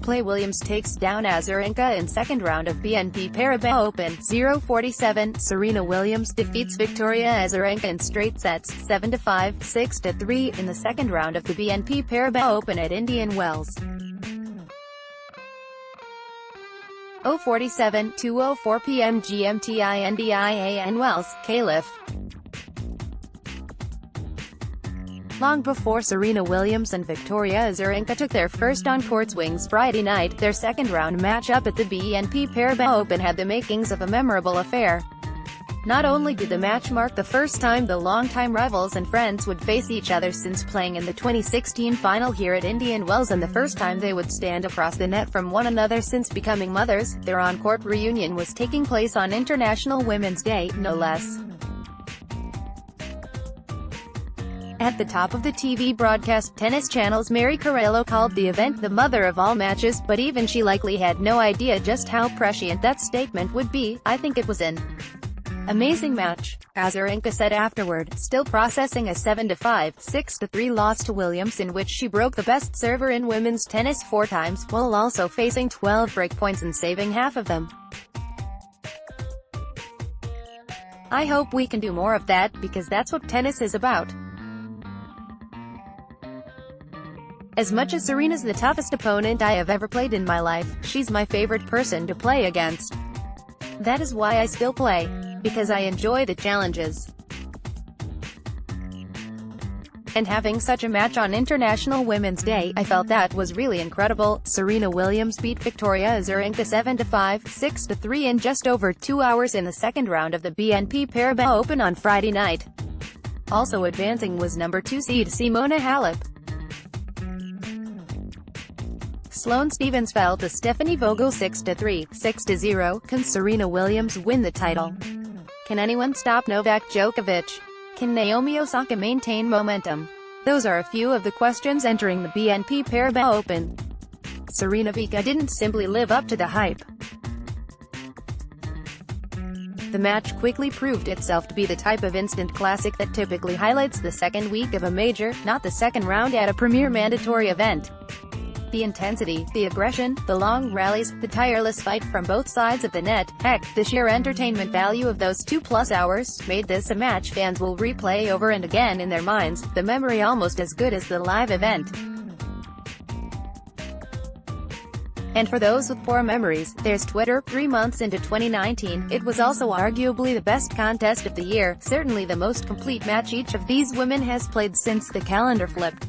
playWilliams takes down Azarenka in second round of BNP Paribas Open, 0-47. Serena Williams defeats Victoria Azarenka in straight sets, 7-5, 6-3, in the second round of the BNP Paribas Open at Indian Wells. 0:47, 2:04 p.m. GMTINDIAN Wells, Calif. Long before Serena Williams and Victoria Azarenka took their first on-court swings Friday night, their second-round matchup at the BNP Paribas Open had the makings of a memorable affair. Not only did the match mark the first time the longtime rivals and friends would face each other since playing in the 2016 final here at Indian Wells, and the first time they would stand across the net from one another since becoming mothers, their on-court reunion was taking place on International Women's Day, no less. At the top of the TV broadcast, Tennis Channel's Mary Carrillo called the event the mother of all matches, but even she likely had no idea just how prescient that statement would be. "I think it was an amazing match," Azarenka said afterward, still processing a 7-5, 6-3 loss to Williams, in which she broke the best server in women's tennis 4 times, while also facing 12 breakpoints and saving half of them. "I hope we can do more of that, because that's what tennis is about. As much as Serena's the toughest opponent I have ever played in my life, she's my favorite person to play against. That is why I still play. Because I enjoy the challenges. And having such a match on International Women's Day, I felt that was really incredible." Serena Williams beat Victoria Azarenka 7-5, 6-3 in just over 2 hours in the second round of the BNP Paribas Open on Friday night. Also advancing was number 2 seed Simona Halep. Sloane Stephens fell to Stephanie Vogel 6-3, 6-0. Can Serena Williams win the title? Can anyone stop Novak Djokovic? Can Naomi Osaka maintain momentum? Those are a few of the questions entering the BNP Paribas Open. Serena Vika didn't simply live up to the hype. The match quickly proved itself to be the type of instant classic that typically highlights the second week of a major, not the second round at a premier mandatory event. The intensity, the aggression, the long rallies, the tireless fight from both sides of the net, heck, the sheer entertainment value of those 2+ hours, made this a match fans will replay over and again in their minds, the memory almost as good as the live event. And for those with poor memories, there's Twitter. 3 months into 2019, it was also arguably the best contest of the year, certainly the most complete match each of these women has played since the calendar flipped.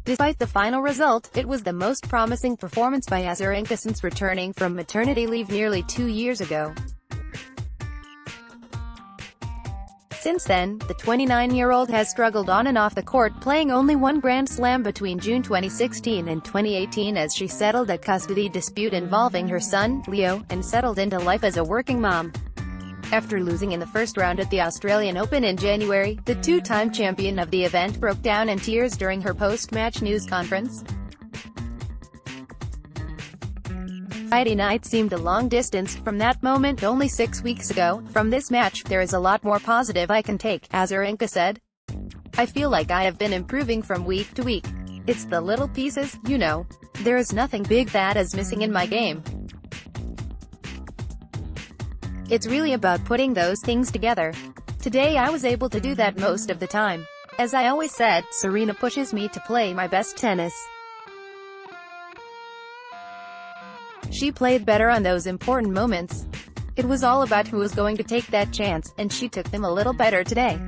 Despite the final result, it was the most promising performance by Azarenka since returning from maternity leave nearly 2 years ago. Since then, the 29-year-old has struggled on and off the court, playing only one Grand Slam between June 2016 and 2018 as she settled a custody dispute involving her son, Leo, and settled into life as a working mom. After losing in the first round at the Australian Open in January, the 2-time champion of the event broke down in tears during her post-match news conference. Friday night seemed a long distance from that moment only 6 weeks ago. "From this match, there is a lot more positive I can take," Azarenka said. "I feel like I have been improving from week to week. It's the little pieces, you know. There is nothing big that is missing in my game. It's really about putting those things together. Today I was able to do that most of the time. As I always said, Serena pushes me to play my best tennis. She played better on those important moments. It was all about who was going to take that chance, and she took them a little better today."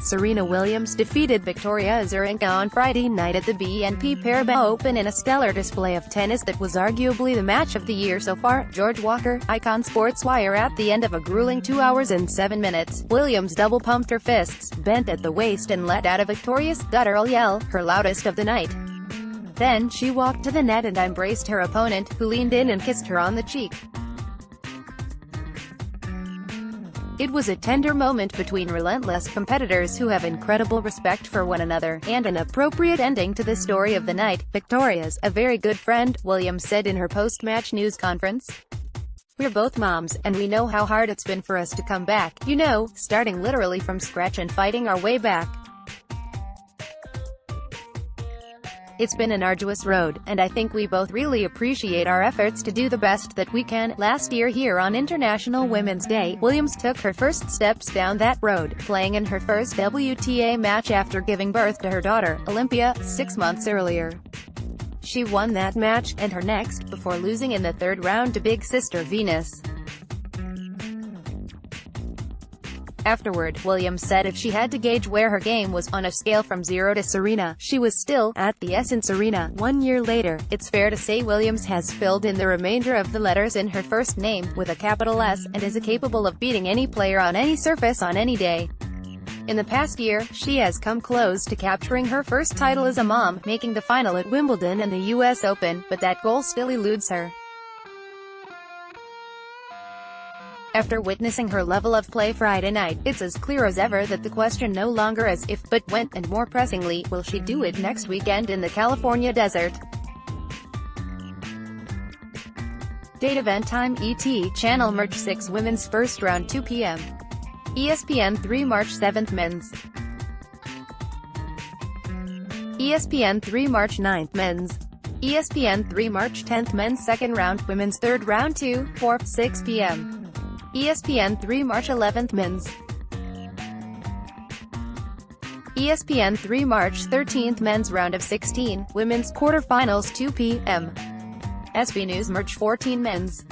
Serena Williams defeated Victoria Azarenka on Friday night at the BNP Paribas Open in a stellar display of tennis that was arguably the match of the year so far. George Walker, Icon Sports Wire. At the end of a grueling 2 hours and 7 minutes, Williams double-pumped her fists, bent at the waist and let out a victorious, guttural yell, her loudest of the night. Then, she walked to the net and embraced her opponent, who leaned in and kissed her on the cheek. It was a tender moment between relentless competitors who have incredible respect for one another, and an appropriate ending to the story of the night. "Victoria's a very good friend," Williams said in her post-match news conference. "We're both moms, and we know how hard it's been for us to come back, you know, starting literally from scratch and fighting our way back. It's been an arduous road, and I think we both really appreciate our efforts to do the best that we can. Last year here on International Women's Day, Williams took her first steps down that road, playing in her first WTA match after giving birth to her daughter, Olympia, 6 months earlier. She won that match, and her next, before losing in the third round to big sister Venus. Afterward, Williams said if she had to gauge where her game was on a scale from 0 to Serena, she was still at the Essence Arena. 1 year later, it's fair to say Williams has filled in the remainder of the letters in her first name, with a capital S, and is capable of beating any player on any surface on any day. In the past year, she has come close to capturing her first title as a mom, making the final at Wimbledon and the US Open, but that goal still eludes her. After witnessing her level of play Friday night, it's as clear as ever that the question no longer is if, but when, and more pressingly, will she do it next weekend in the California desert. Date event time ET, Channel March 6 Women's First Round 2 p.m. ESPN 3 March 7th Men's. ESPN 3 March 9th Men's. ESPN 3 March 10th Men's Second Round, Women's Third Round 2, 4, 6 p.m. ESPN 3 March 11th Men's. ESPN 3 March 13th Men's Round of 16, Women's Quarterfinals 2 p.m. SB News March 14 Men's.